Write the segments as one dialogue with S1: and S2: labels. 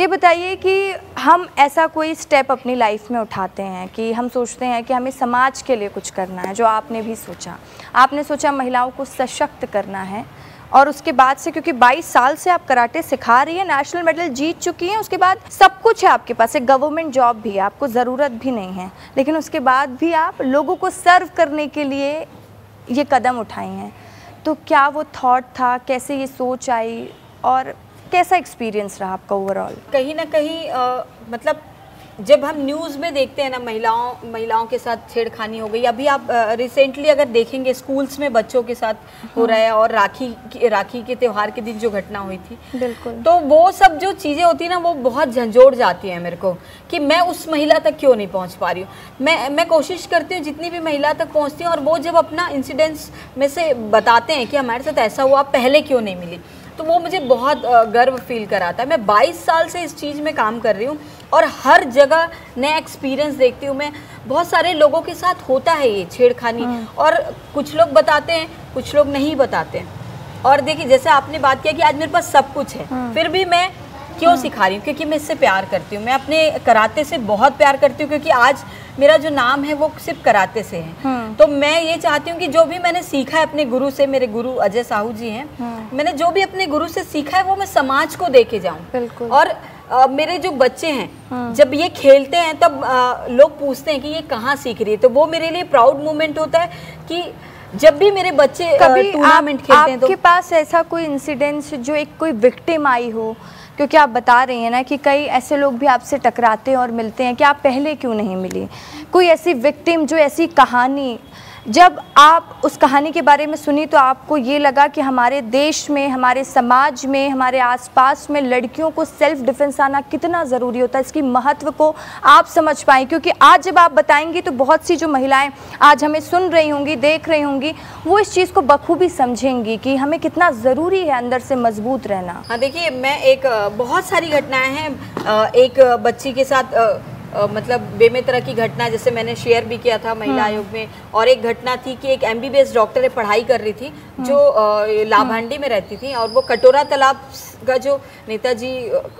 S1: बताइए कि हम ऐसा कोई स्टेप अपनी लाइफ में उठाते हैं कि हम सोचते हैं कि हमें समाज के लिए कुछ करना है, जो आपने भी सोचा, आपने सोचा महिलाओं को सशक्त करना है, और उसके बाद से क्योंकि 22 साल से आप कराटे सिखा रही हैं, नेशनल मेडल जीत चुकी हैं, उसके बाद सब कुछ है आपके पास, एक गवर्नमेंट जॉब भी है, आपको ज़रूरत भी नहीं है, लेकिन उसके बाद भी आप लोगों को सर्व करने के लिए ये कदम उठाई हैं। तो क्या वो थॉट था, कैसे ये सोच आई और कैसा एक्सपीरियंस रहा आपका ओवरऑल?
S2: कहीं ना कहीं मतलब जब हम न्यूज़ में देखते हैं ना महिलाओं के साथ छेड़खानी हो गई, अभी आप रिसेंटली अगर देखेंगे स्कूल्स में बच्चों के साथ हो रहा है, और राखी के त्यौहार के दिन जो घटना हुई थी,
S1: बिल्कुल,
S2: तो वो सब जो चीज़ें होती है ना, वो बहुत झंझोड़ जाती हैं मेरे को कि मैं उस महिला तक क्यों नहीं पहुंच पा रही हूँ। मैं कोशिश करती हूँ जितनी भी महिला तक पहुँचती हूँ, और वो जब अपना इंसिडेंट्स में से बताते हैं कि हमारे साथ ऐसा हुआ, पहले क्यों नहीं मिली, तो वो मुझे बहुत गर्व फील कराता है। मैं 22 साल से इस चीज़ में काम कर रही हूँ और हर जगह नया एक्सपीरियंस देखती हूँ मैं। बहुत सारे लोगों के साथ होता है ये छेड़खानी, और कुछ लोग बताते हैं, कुछ लोग नहीं बताते हैं। और देखिए, जैसे आपने बात किया कि आज मेरे पास सब कुछ है, फिर भी मैं क्यों सिखा रही हूँ? क्योंकि मैं इससे प्यार करती हूँ, मैं अपने कराटे से बहुत प्यार करती हूँ, क्योंकि आज मेरा जो नाम है वो सिर्फ कराटे से है। तो मैं ये चाहती हूँ कि जो भी मैंने सीखा है अपने गुरु से, मेरे गुरु अजय साहू जी हैं, मैंने जो भी अपने गुरु से सीखा है वो मैं समाज को दे के जाऊँ। और मेरे जो बच्चे हैं जब ये खेलते हैं तब लोग पूछते हैं कि ये कहाँ सीख रही है, तो वो मेरे लिए प्राउड मोमेंट होता है कि जब भी मेरे बच्चे टूर्नामेंट खेलते हैं। तो
S1: आपके पास ऐसा कोई इंसिडेंस जो एक कोई विक्टिम आई हो, क्योंकि आप बता रही हैं ना कि कई ऐसे लोग भी आपसे टकराते हैं और मिलते हैं कि आप पहले क्यों नहीं मिली, कोई ऐसी विक्टिम जो ऐसी कहानी, जब आप उस कहानी के बारे में सुनी तो आपको ये लगा कि हमारे देश में, हमारे समाज में, हमारे आसपास में लड़कियों को सेल्फ डिफेंस आना कितना ज़रूरी होता है, इसकी महत्व को आप समझ पाएँ। क्योंकि आज जब आप बताएंगी तो बहुत सी जो महिलाएं आज हमें सुन रही होंगी, देख रही होंगी, वो इस चीज़ को बखूबी समझेंगी कि हमें कितना ज़रूरी है अंदर से मजबूत रहना।
S2: हाँ, देखिए, मैं बहुत सारी घटनाएँ हैं। एक बच्ची के साथ मतलब बेमेतरा की घटना, जैसे मैंने शेयर भी किया था महिला आयोग में। और एक घटना थी कि एक MBBS डॉक्टर पढ़ाई कर रही थी जो लाभांडी में रहती थी, और वो कटोरा तालाब का जो नेताजी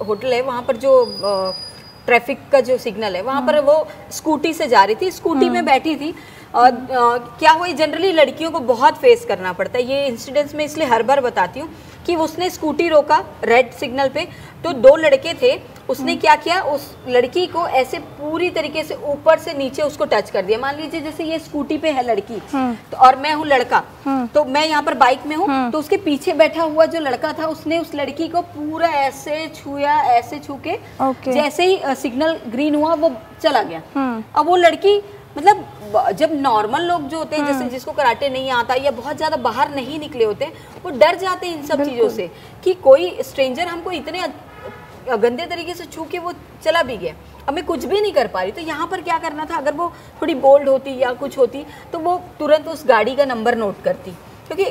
S2: होटल है वहाँ पर जो ट्रैफिक का जो सिग्नल है वहाँ पर वो स्कूटी से जा रही थी, स्कूटी में बैठी थी। और क्या हुई, जनरली लड़कियों को बहुत फेस करना पड़ता है ये इंसिडेंट्स में, इसलिए हर बार बताती हूँ कि उसने स्कूटी रोका रेड सिग्नल पे, तो 2 लड़के थे, उसने क्या किया, उस लड़की को ऐसे पूरी तरीके से ऊपर से नीचे उसको टच कर दिया। मान लीजिए जैसे ये स्कूटी पे है लड़की, तो और मैं हूँ लड़का, तो मैं यहाँ पर बाइक में हूँ, तो उसके पीछे बैठा हुआ जो लड़का था उसने उस लड़की को पूरा ऐसे छुआ, ऐसे छू के जैसे ही सिग्नल ग्रीन हुआ वो चला गया। अब वो लड़की, मतलब जब नॉर्मल लोग जो होते हैं, जैसे जिसको कराटे नहीं आता या बहुत ज़्यादा बाहर नहीं निकले होते हैं, वो डर जाते हैं इन सब चीज़ों से कि कोई स्ट्रेंजर हमको इतने गंदे तरीके से छू के वो चला भी गया, अब मैं कुछ भी नहीं कर पा रही। तो यहाँ पर क्या करना था, अगर वो थोड़ी बोल्ड होती या कुछ होती तो वो तुरंत उस गाड़ी का नंबर नोट करती, क्योंकि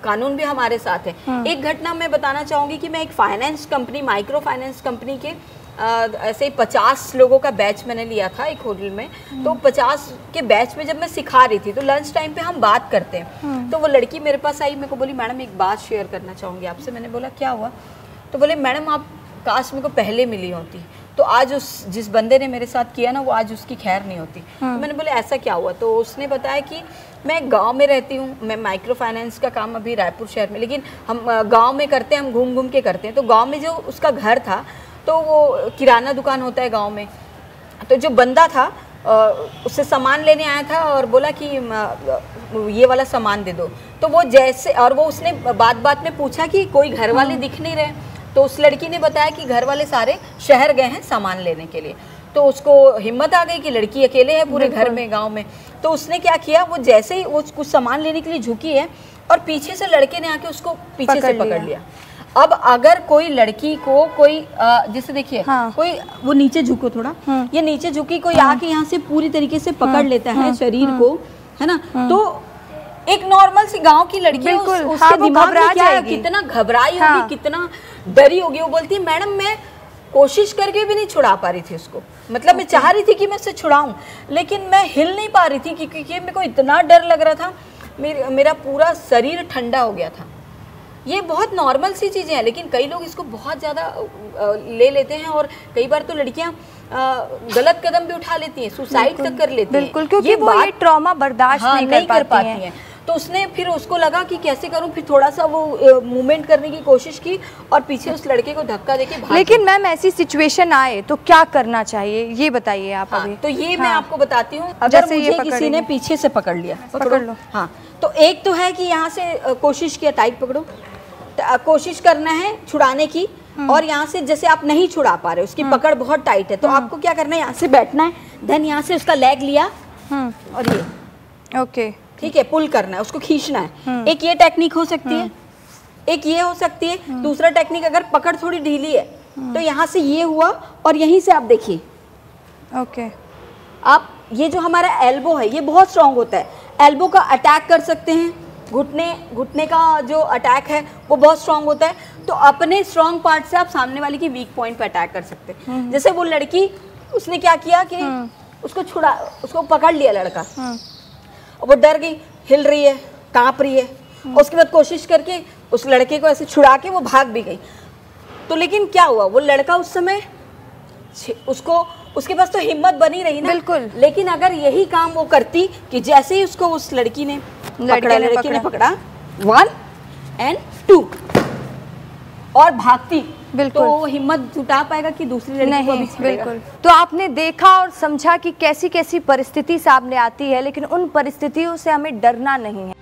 S2: कानून भी हमारे साथ है। एक घटना मैं बताना चाहूँगी कि मैं एक finance company, micro finance company के ऐसे ही 50 लोगों का बैच मैंने लिया था एक होटल में। तो 50 के बैच में जब मैं सिखा रही थी तो लंच टाइम पे हम बात करते हैं, तो वो लड़की मेरे पास आई, मेरे को बोली, मैडम एक बात शेयर करना चाहूँगी आपसे। मैंने बोला क्या हुआ? तो बोले, मैडम आप काश मेरे को पहले मिली होती तो आज जिस बंदे ने मेरे साथ किया ना, वो आज उसकी खैर नहीं होती। तो मैंने बोले ऐसा क्या हुआ? तो उसने बताया कि मैं गांव में रहती हूँ, मैं माइक्रो फाइनेंस का काम अभी रायपुर शहर में, लेकिन हम गांव में करते हैं, हम घूम घूम के करते हैं। तो गांव में जो उसका घर था, तो वो किराना दुकान होता है गांव में, तो जो बंदा था उससे सामान लेने आया था और बोला कि ये वाला सामान दे दो। तो वो जैसे, और वो उसने बात में पूछा कि कोई घर वाले दिख नहीं रहे, तो उस लड़की ने बताया कि घर वाले सारे शहर गए हैं सामान लेने के लिए। तो उसको हिम्मत आ गई कि लड़की अकेले है पूरे घर में, गांव में। तो उसने क्या किया, वो जैसे ही वो कुछ सामान लेने के लिए झुकी है और पीछे से लड़के ने आके उसको पीछे से पकड़ लिया। अब अगर कोई लड़की को कोई जैसे देखिए, कोई वो नीचे झुको थोड़ा, ये नीचे झुकी, कोई आके यहाँ से पूरी तरीके से पकड़ लेता है शरीर को, है ना, तो एक नॉर्मल सी गांव की लड़की उसके दिमाग में क्या है, कितना घबराई होगी, कितना डरी होगी। वो बोलती है, मैडम मैं कोशिश करके भी नहीं छुड़ा पा रही थी उसको, मतलब मैं चाह रही थी कि मैं उससे छुड़ाऊं, लेकिन मैं हिल नहीं पा रही थी क्योंकि मेरे को इतना डर लग रहा था, मेरा पूरा शरीर ठंडा हो गया था। ये बहुत नॉर्मल सी चीज़ें हैं, लेकिन कई लोग इसको बहुत ज़्यादा ले लेते हैं और कई बार तो लड़कियां गलत कदम भी उठा लेती हैं, सुसाइड तक कर लेती हैं।
S1: बिल्कुल, क्योंकि वो ये ट्रॉमा बर्दाश्त नहीं कर पाती हैं।
S2: तो उसने फिर उसको लगा कि कैसे करूं, फिर थोड़ा सा वो मूवमेंट करने की कोशिश की और पीछे उस लड़के को धक्का देके भाग।
S1: लेकिन मैम ऐसी सिचुएशन आए तो क्या करना चाहिए, ये बताइए आप। अभी
S2: तो ये मैं आपको बताती हूँ। अगर मुझे किसी ने पीछे से पकड़ लिया,
S1: पकड़ लो।
S2: हाँ, तो एक तो है कि यहाँ से कोशिश किया, टाइट पकड़ो, कोशिश करना है छुड़ाने की, और यहाँ से जैसे आप नहीं छुड़ा पा रहे, उसकी पकड़ बहुत टाइट है, तो आपको क्या करना है, यहाँ से बैठना है, देन यहाँ से उसका लेग लिया और ये
S1: ओके,
S2: ठीक है, पुल करना है, उसको खींचना है। एक ये टेक्निक हो सकती है, एक ये हो सकती है। दूसरा टेक्निक, अगर पकड़ थोड़ी ढीली है तो यहाँ से ये हुआ और यहीं से आप देखिए,
S1: ओके,
S2: आप ये जो हमारा एल्बो है ये बहुत स्ट्रांग होता है, एल्बो का अटैक कर सकते हैं। घुटने का जो अटैक है वो बहुत स्ट्रांग होता है, तो अपने स्ट्रांग पार्ट से आप सामने वाले की वीक पॉइंट पे अटैक कर सकते हैं। जैसे वो लड़की, उसने क्या किया कि उसको पकड़ लिया लड़का, वो डर गई, हिल रही है, कांप रही है, उसके बाद कोशिश करके उस लड़के को ऐसे छुड़ा के वो भाग भी गई। तो लेकिन क्या हुआ, वो लड़का उस समय उसके पास तो हिम्मत बनी रही ना,
S1: बिल्कुल।
S2: लेकिन अगर यही काम वो करती कि जैसे ही उसको उस लड़की ने पकड़ा 1 and 2 और भागती, तो वो हिम्मत जुटा पाएगा कि दूसरी लड़की को भी छेड़ेगा?
S1: बिल्कुल। तो आपने देखा और समझा कि कैसी कैसी परिस्थिति सामने आती है, लेकिन उन परिस्थितियों से हमें डरना नहीं है।